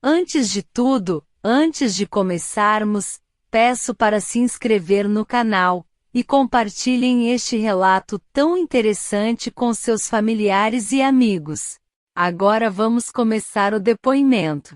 Antes de tudo, antes de começarmos, peço para se inscrever no canal e compartilhem este relato tão interessante com seus familiares e amigos. Agora vamos começar o depoimento.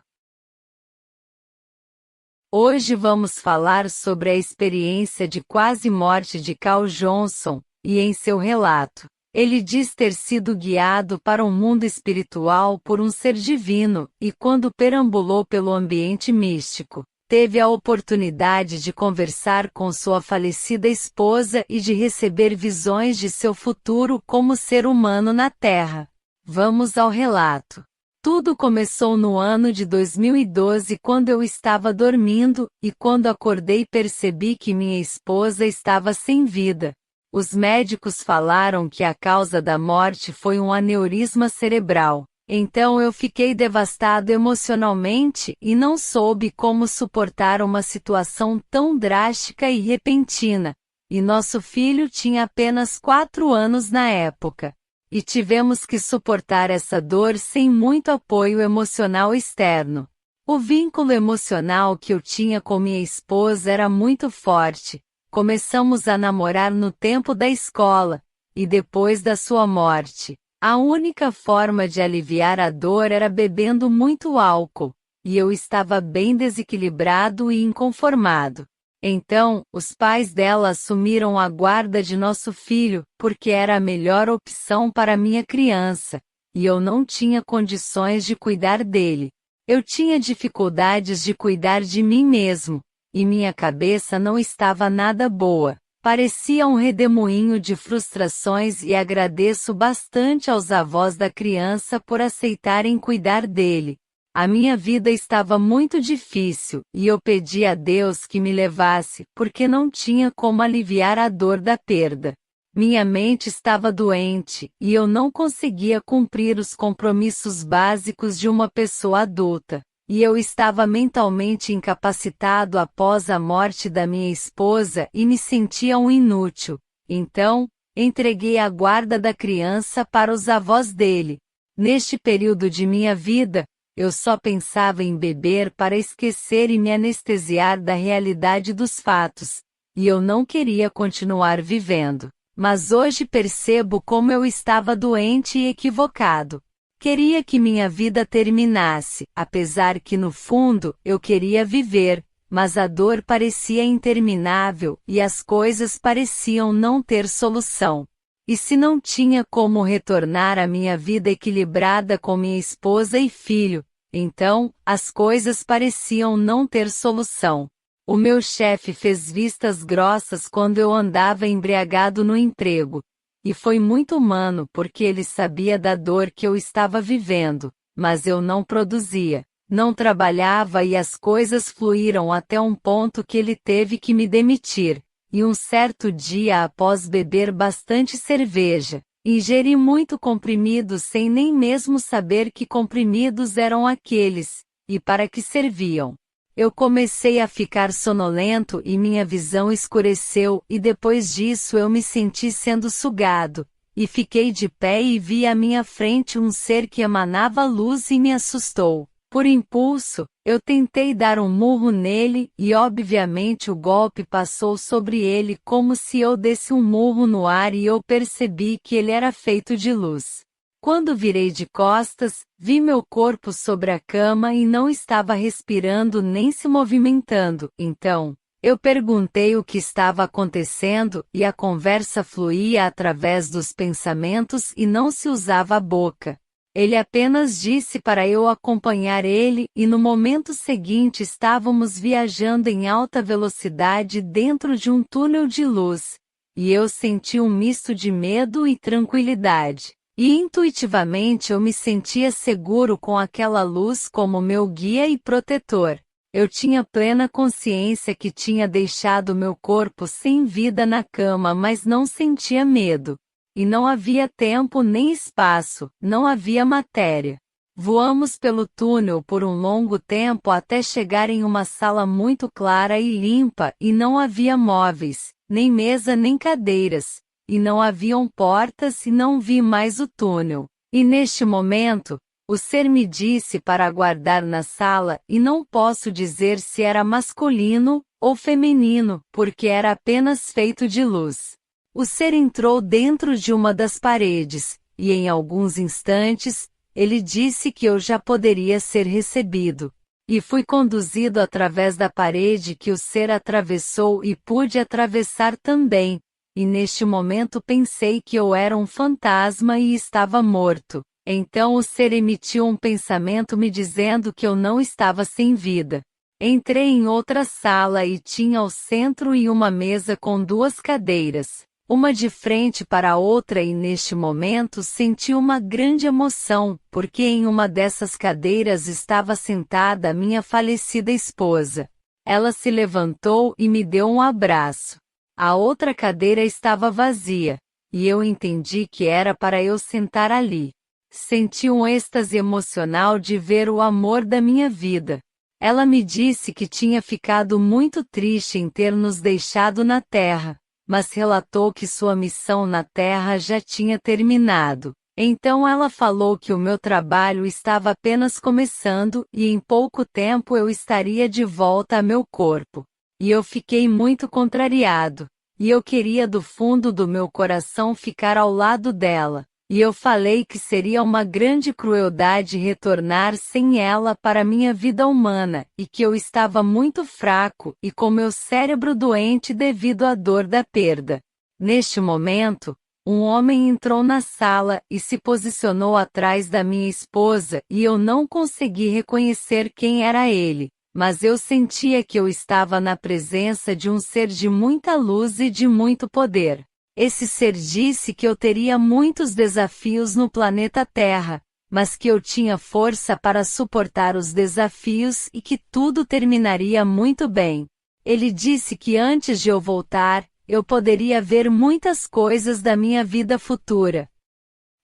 Hoje vamos falar sobre a experiência de quase morte de Carl Johnson, e em seu relato, ele diz ter sido guiado para um mundo espiritual por um ser divino, e quando perambulou pelo ambiente místico, teve a oportunidade de conversar com sua falecida esposa e de receber visões de seu futuro como ser humano na Terra. Vamos ao relato. Tudo começou no ano de 2012 quando eu estava dormindo, e quando acordei percebi que minha esposa estava sem vida. Os médicos falaram que a causa da morte foi um aneurisma cerebral. Então eu fiquei devastado emocionalmente e não soube como suportar uma situação tão drástica e repentina. E nosso filho tinha apenas 4 anos na época. E tivemos que suportar essa dor sem muito apoio emocional externo. O vínculo emocional que eu tinha com minha esposa era muito forte. Começamos a namorar no tempo da escola, e depois da sua morte, a única forma de aliviar a dor era bebendo muito álcool, e eu estava bem desequilibrado e inconformado. Então, os pais dela assumiram a guarda de nosso filho, porque era a melhor opção para minha criança, e eu não tinha condições de cuidar dele. Eu tinha dificuldades de cuidar de mim mesmo, e minha cabeça não estava nada boa. Parecia um redemoinho de frustrações e agradeço bastante aos avós da criança por aceitarem cuidar dele. A minha vida estava muito difícil, e eu pedi a Deus que me levasse, porque não tinha como aliviar a dor da perda. Minha mente estava doente, e eu não conseguia cumprir os compromissos básicos de uma pessoa adulta. E eu estava mentalmente incapacitado após a morte da minha esposa e me sentia um inútil. Então, entreguei a guarda da criança para os avós dele. Neste período de minha vida, eu só pensava em beber para esquecer e me anestesiar da realidade dos fatos. E eu não queria continuar vivendo. Mas hoje percebo como eu estava doente e equivocado. Queria que minha vida terminasse, apesar que no fundo eu queria viver, mas a dor parecia interminável e as coisas pareciam não ter solução. E se não tinha como retornar à minha vida equilibrada com minha esposa e filho, então, as coisas pareciam não ter solução. O meu chefe fez vistas grossas quando eu andava embriagado no emprego. E foi muito humano porque ele sabia da dor que eu estava vivendo, mas eu não produzia, não trabalhava e as coisas fluíram até um ponto que ele teve que me demitir. E um certo dia após beber bastante cerveja, ingeri muito comprimidos sem nem mesmo saber que comprimidos eram aqueles, e para que serviam. Eu comecei a ficar sonolento e minha visão escureceu e depois disso eu me senti sendo sugado, e fiquei de pé e vi à minha frente um ser que emanava luz e me assustou. Por impulso, eu tentei dar um murro nele e obviamente o golpe passou sobre ele como se eu desse um murro no ar e eu percebi que ele era feito de luz. Quando virei de costas, vi meu corpo sobre a cama e não estava respirando nem se movimentando. Então, eu perguntei o que estava acontecendo e a conversa fluía através dos pensamentos e não se usava a boca. Ele apenas disse para eu acompanhar ele e no momento seguinte estávamos viajando em alta velocidade dentro de um túnel de luz. E eu senti um misto de medo e tranquilidade. E intuitivamente eu me sentia seguro com aquela luz como meu guia e protetor. Eu tinha plena consciência que tinha deixado meu corpo sem vida na cama, mas não sentia medo. E não havia tempo nem espaço, não havia matéria. Voamos pelo túnel por um longo tempo até chegar em uma sala muito clara e limpa e não havia móveis, nem mesa nem cadeiras. E não haviam portas e não vi mais o túnel. E neste momento, O ser me disse para aguardar na sala e não posso dizer se era masculino ou feminino, porque era apenas feito de luz. O ser entrou dentro de uma das paredes, e em alguns instantes, ele disse que eu já poderia ser recebido. E fui conduzido através da parede que o ser atravessou e pude atravessar também, e neste momento pensei que eu era um fantasma e estava morto. Então o ser emitiu um pensamento me dizendo que eu não estava sem vida. Entrei em outra sala e tinha ao centro e uma mesa com duas cadeiras, uma de frente para a outra, e neste momento senti uma grande emoção, porque em uma dessas cadeiras estava sentada minha falecida esposa. Ela se levantou e me deu um abraço. A outra cadeira estava vazia, e eu entendi que era para eu sentar ali. Senti um êxtase emocional de ver o amor da minha vida. Ela me disse que tinha ficado muito triste em ter nos deixado na Terra, mas relatou que sua missão na Terra já tinha terminado. Então ela falou que o meu trabalho estava apenas começando e em pouco tempo eu estaria de volta a meu corpo. E eu fiquei muito contrariado, e eu queria do fundo do meu coração ficar ao lado dela. E eu falei que seria uma grande crueldade retornar sem ela para minha vida humana, e que eu estava muito fraco e com meu cérebro doente devido à dor da perda. Neste momento, um homem entrou na sala e se posicionou atrás da minha esposa e eu não consegui reconhecer quem era ele, mas eu sentia que eu estava na presença de um ser de muita luz e de muito poder. Esse ser disse que eu teria muitos desafios no planeta Terra, mas que eu tinha força para suportar os desafios e que tudo terminaria muito bem. Ele disse que antes de eu voltar, eu poderia ver muitas coisas da minha vida futura.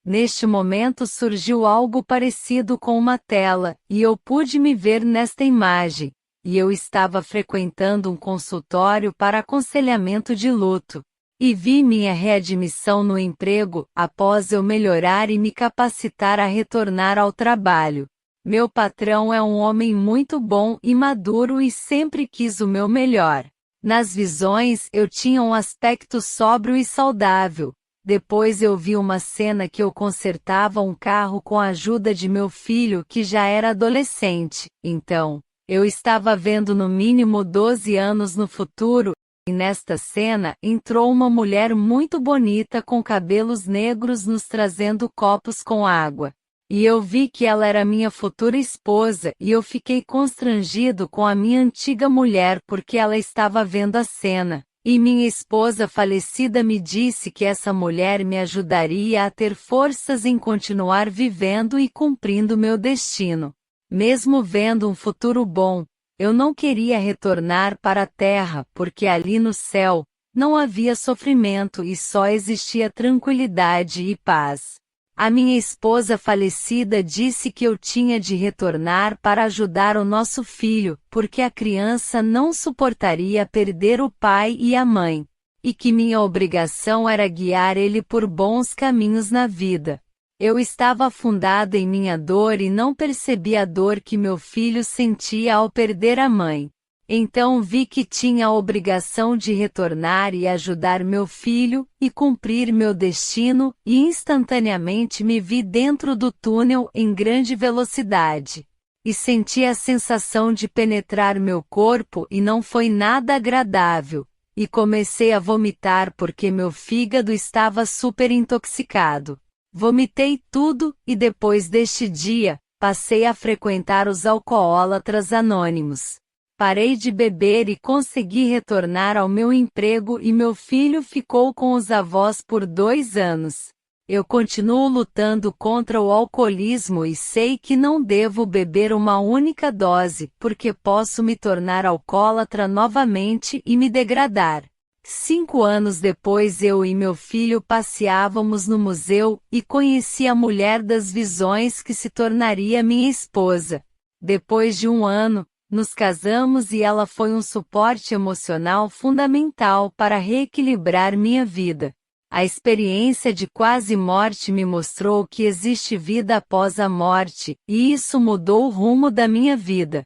Neste momento surgiu algo parecido com uma tela, e eu pude me ver nesta imagem, e eu estava frequentando um consultório para aconselhamento de luto. E vi minha readmissão no emprego, após eu melhorar e me capacitar a retornar ao trabalho. Meu patrão é um homem muito bom e maduro e sempre quis o meu melhor. Nas visões eu tinha um aspecto sóbrio e saudável. Depois eu vi uma cena que eu consertava um carro com a ajuda de meu filho que já era adolescente. Então, eu estava vendo no mínimo 12 anos no futuro. E nesta cena, entrou uma mulher muito bonita com cabelos negros nos trazendo copos com água. E eu vi que ela era minha futura esposa e eu fiquei constrangido com a minha antiga mulher porque ela estava vendo a cena. E minha esposa falecida me disse que essa mulher me ajudaria a ter forças em continuar vivendo e cumprindo meu destino. Mesmo vendo um futuro bom, eu não queria retornar para a terra, porque ali no céu, não havia sofrimento e só existia tranquilidade e paz. A minha esposa falecida disse que eu tinha de retornar para ajudar o nosso filho, porque a criança não suportaria perder o pai e a mãe, e que minha obrigação era guiar ele por bons caminhos na vida. Eu estava afundado em minha dor e não percebi a dor que meu filho sentia ao perder a mãe. Então vi que tinha a obrigação de retornar e ajudar meu filho, e cumprir meu destino, e instantaneamente me vi dentro do túnel em grande velocidade. E senti a sensação de penetrar meu corpo e não foi nada agradável. E comecei a vomitar porque meu fígado estava super intoxicado. Vomitei tudo, e depois deste dia, passei a frequentar os alcoólatras anônimos. Parei de beber e consegui retornar ao meu emprego e meu filho ficou com os avós por 2 anos. Eu continuo lutando contra o alcoolismo e sei que não devo beber uma única dose, porque posso me tornar alcoólatra novamente e me degradar. 5 anos depois eu e meu filho passeávamos no museu e conheci a mulher das visões que se tornaria minha esposa. Depois de 1 ano, nos casamos e ela foi um suporte emocional fundamental para reequilibrar minha vida. A experiência de quase morte me mostrou que existe vida após a morte, e isso mudou o rumo da minha vida.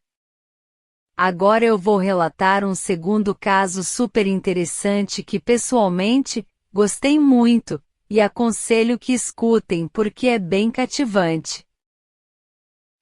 Agora eu vou relatar um segundo caso super interessante que pessoalmente, gostei muito, e aconselho que escutem porque é bem cativante.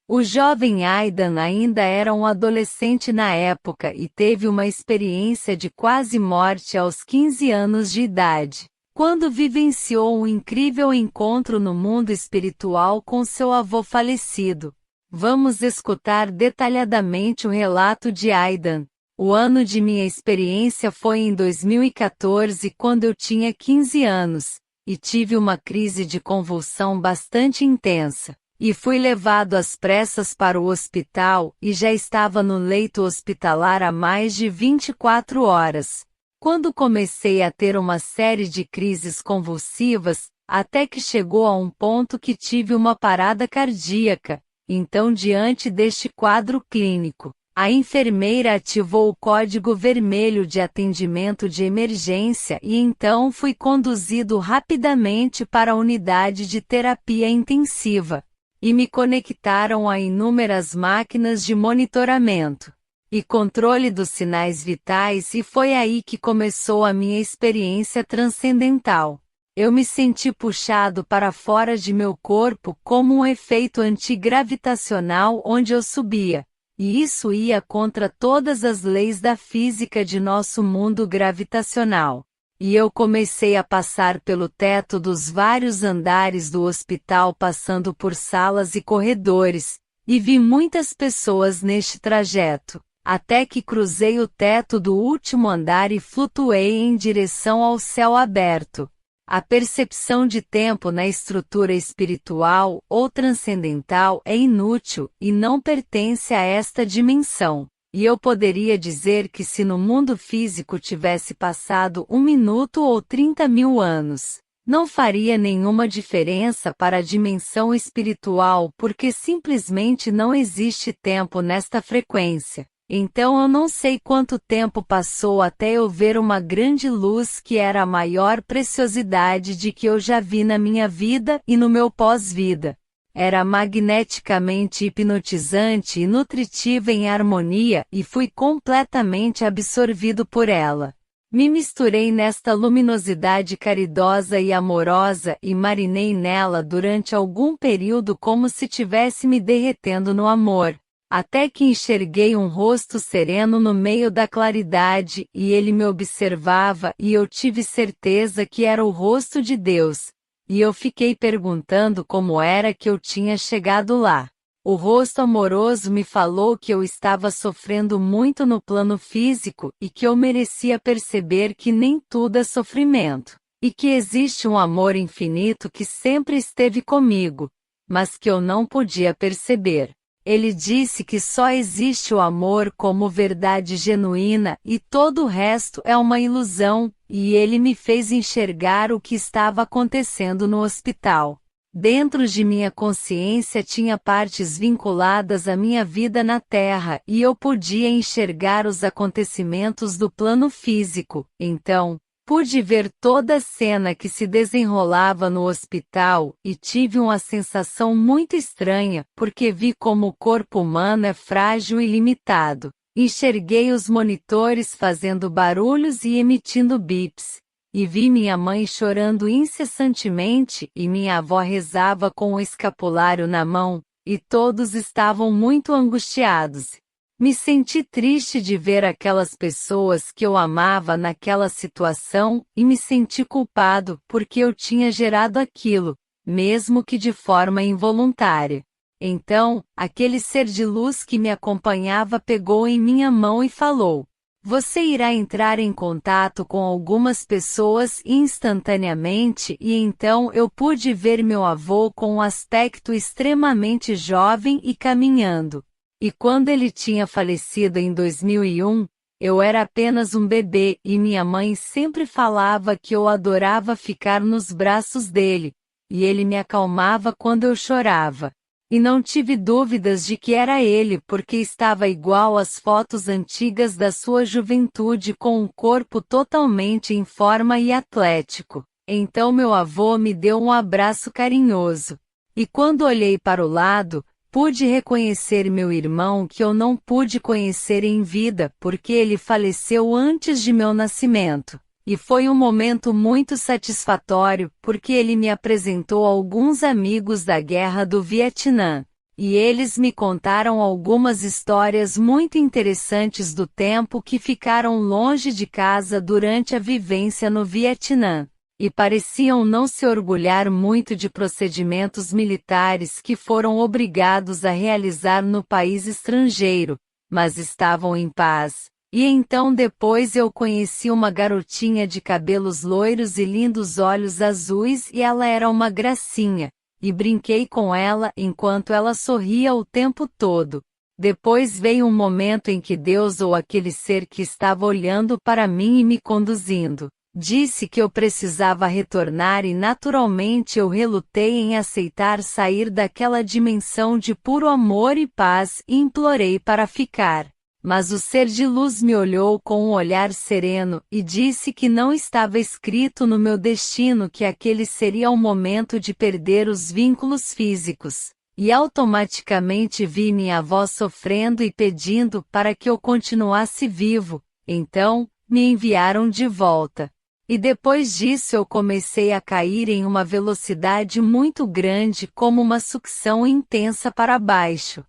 O jovem Aidan ainda era um adolescente na época e teve uma experiência de quase morte aos 15 anos de idade, quando vivenciou um incrível encontro no mundo espiritual com seu avô falecido. Vamos escutar detalhadamente o relato de Aidan. O ano de minha experiência foi em 2014, quando eu tinha 15 anos, e tive uma crise de convulsão bastante intensa, e fui levado às pressas para o hospital e já estava no leito hospitalar há mais de 24 horas. Quando comecei a ter uma série de crises convulsivas, até que chegou a um ponto que tive uma parada cardíaca. Então, diante deste quadro clínico, a enfermeira ativou o código vermelho de atendimento de emergência e então fui conduzido rapidamente para a unidade de terapia intensiva, e me conectaram a inúmeras máquinas de monitoramento e controle dos sinais vitais, e foi aí que começou a minha experiência transcendental. Eu me senti puxado para fora de meu corpo como um efeito antigravitacional onde eu subia, e isso ia contra todas as leis da física de nosso mundo gravitacional. E eu comecei a passar pelo teto dos vários andares do hospital, passando por salas e corredores, e vi muitas pessoas neste trajeto, até que cruzei o teto do último andar e flutuei em direção ao céu aberto. A percepção de tempo na estrutura espiritual ou transcendental é inútil e não pertence a esta dimensão. E eu poderia dizer que se no mundo físico tivesse passado 1 minuto ou 30.000 anos, não faria nenhuma diferença para a dimensão espiritual, porque simplesmente não existe tempo nesta frequência. Então eu não sei quanto tempo passou até eu ver uma grande luz que era a maior preciosidade de que eu já vi na minha vida e no meu pós-vida. Era magneticamente hipnotizante e nutritiva em harmonia, e fui completamente absorvido por ela. Me misturei nesta luminosidade caridosa e amorosa e marinei nela durante algum período como se tivesse me derretendo no amor. Até que enxerguei um rosto sereno no meio da claridade, e ele me observava, e eu tive certeza que era o rosto de Deus. E eu fiquei perguntando como era que eu tinha chegado lá. O rosto amoroso me falou que eu estava sofrendo muito no plano físico, e que eu merecia perceber que nem tudo é sofrimento, e que existe um amor infinito que sempre esteve comigo, mas que eu não podia perceber. Ele disse que só existe o amor como verdade genuína e todo o resto é uma ilusão, e ele me fez enxergar o que estava acontecendo no hospital. Dentro de minha consciência tinha partes vinculadas à minha vida na Terra e eu podia enxergar os acontecimentos do plano físico. Então, pude ver toda a cena que se desenrolava no hospital e tive uma sensação muito estranha, porque vi como o corpo humano é frágil e limitado. Enxerguei os monitores fazendo barulhos e emitindo bips. E vi minha mãe chorando incessantemente e minha avó rezava com o escapulário na mão, e todos estavam muito angustiados. Me senti triste de ver aquelas pessoas que eu amava naquela situação, e me senti culpado porque eu tinha gerado aquilo, mesmo que de forma involuntária. Então, aquele ser de luz que me acompanhava pegou em minha mão e falou: "Você irá entrar em contato com algumas pessoas instantaneamente", e então eu pude ver meu avô com um aspecto extremamente jovem e caminhando. E quando ele tinha falecido em 2001, eu era apenas um bebê e minha mãe sempre falava que eu adorava ficar nos braços dele, e ele me acalmava quando eu chorava. E não tive dúvidas de que era ele porque estava igual às fotos antigas da sua juventude com um corpo totalmente em forma e atlético. Então meu avô me deu um abraço carinhoso. E quando olhei para o lado, pude reconhecer meu irmão que eu não pude conhecer em vida porque ele faleceu antes de meu nascimento. E foi um momento muito satisfatório porque ele me apresentou alguns amigos da Guerra do Vietnã. E eles me contaram algumas histórias muito interessantes do tempo que ficaram longe de casa durante a vivência no Vietnã. E pareciam não se orgulhar muito de procedimentos militares que foram obrigados a realizar no país estrangeiro, mas estavam em paz. E então depois eu conheci uma garotinha de cabelos loiros e lindos olhos azuis e ela era uma gracinha. E brinquei com ela enquanto ela sorria o tempo todo. Depois veio um momento em que Deus ou aquele ser que estava olhando para mim e me conduzindo, disse que eu precisava retornar e naturalmente eu relutei em aceitar sair daquela dimensão de puro amor e paz e implorei para ficar. Mas o ser de luz me olhou com um olhar sereno e disse que não estava escrito no meu destino que aquele seria o momento de perder os vínculos físicos. E automaticamente vi minha avó sofrendo e pedindo para que eu continuasse vivo. Então, me enviaram de volta. E depois disso eu comecei a cair em uma velocidade muito grande como uma sucção intensa para baixo.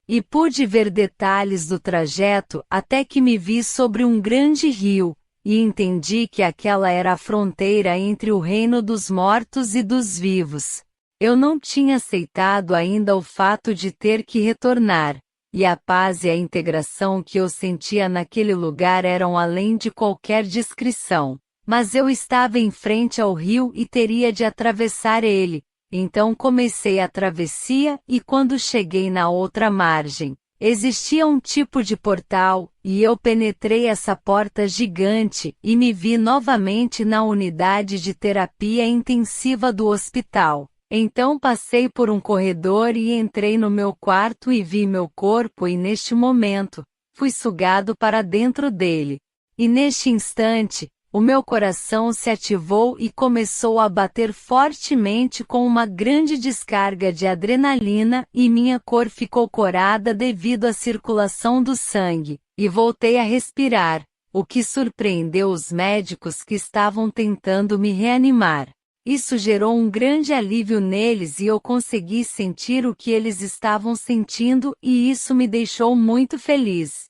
E pude ver detalhes do trajeto até que me vi sobre um grande rio, e entendi que aquela era a fronteira entre o reino dos mortos e dos vivos. Eu não tinha aceitado ainda o fato de ter que retornar, e a paz e a integração que eu sentia naquele lugar eram além de qualquer descrição. Mas eu estava em frente ao rio e teria de atravessar ele. Então comecei a travessia e quando cheguei na outra margem, existia um tipo de portal, e eu penetrei essa porta gigante e me vi novamente na unidade de terapia intensiva do hospital. Então passei por um corredor e entrei no meu quarto e vi meu corpo e neste momento, fui sugado para dentro dele. E neste instante, o meu coração se ativou e começou a bater fortemente com uma grande descarga de adrenalina e minha cor ficou corada devido à circulação do sangue, e voltei a respirar, o que surpreendeu os médicos que estavam tentando me reanimar. Isso gerou um grande alívio neles e eu consegui sentir o que eles estavam sentindo e isso me deixou muito feliz.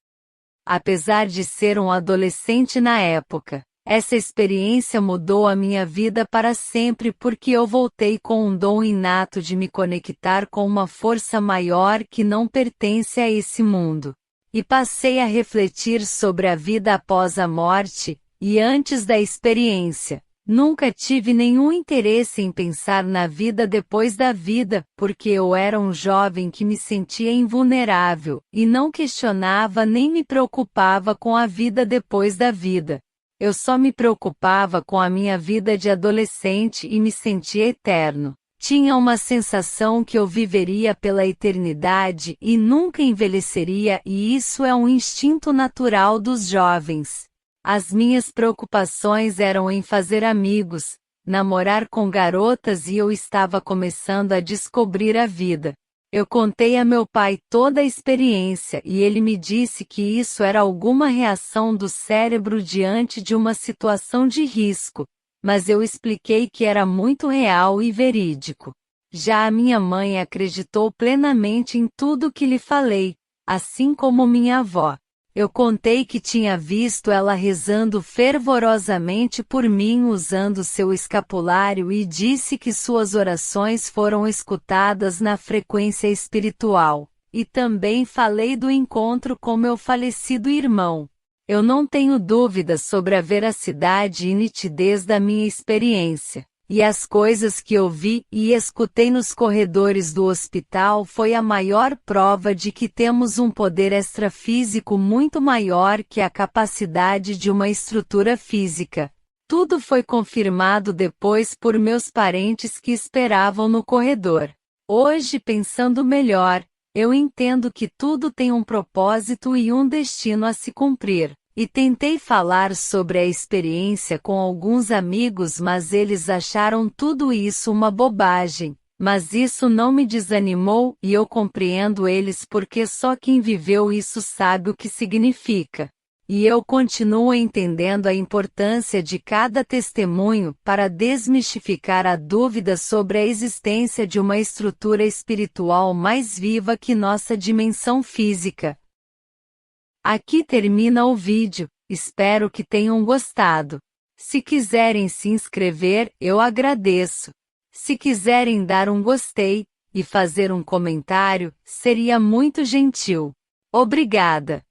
Apesar de ser um adolescente na época, essa experiência mudou a minha vida para sempre porque eu voltei com um dom inato de me conectar com uma força maior que não pertence a esse mundo. E passei a refletir sobre a vida após a morte, e antes da experiência, nunca tive nenhum interesse em pensar na vida depois da vida, porque eu era um jovem que me sentia invulnerável, e não questionava nem me preocupava com a vida depois da vida. Eu só me preocupava com a minha vida de adolescente e me sentia eterno. Tinha uma sensação que eu viveria pela eternidade e nunca envelheceria e isso é um instinto natural dos jovens. As minhas preocupações eram em fazer amigos, namorar com garotas e eu estava começando a descobrir a vida. Eu contei a meu pai toda a experiência e ele me disse que isso era alguma reação do cérebro diante de uma situação de risco, mas eu expliquei que era muito real e verídico. Já a minha mãe acreditou plenamente em tudo que lhe falei, assim como minha avó. Eu contei que tinha visto ela rezando fervorosamente por mim usando seu escapulário e disse que suas orações foram escutadas na frequência espiritual. E também falei do encontro com meu falecido irmão. Eu não tenho dúvidas sobre a veracidade e nitidez da minha experiência. E as coisas que eu vi e escutei nos corredores do hospital foi a maior prova de que temos um poder extrafísico muito maior que a capacidade de uma estrutura física. Tudo foi confirmado depois por meus parentes que esperavam no corredor. Hoje, pensando melhor, eu entendo que tudo tem um propósito e um destino a se cumprir. E tentei falar sobre a experiência com alguns amigos, mas eles acharam tudo isso uma bobagem. Mas isso não me desanimou e eu compreendo eles porque só quem viveu isso sabe o que significa. E eu continuo entendendo a importância de cada testemunho para desmistificar a dúvida sobre a existência de uma estrutura espiritual mais viva que nossa dimensão física. Aqui termina o vídeo, espero que tenham gostado. Se quiserem se inscrever, eu agradeço. Se quiserem dar um gostei e fazer um comentário, seria muito gentil. Obrigada!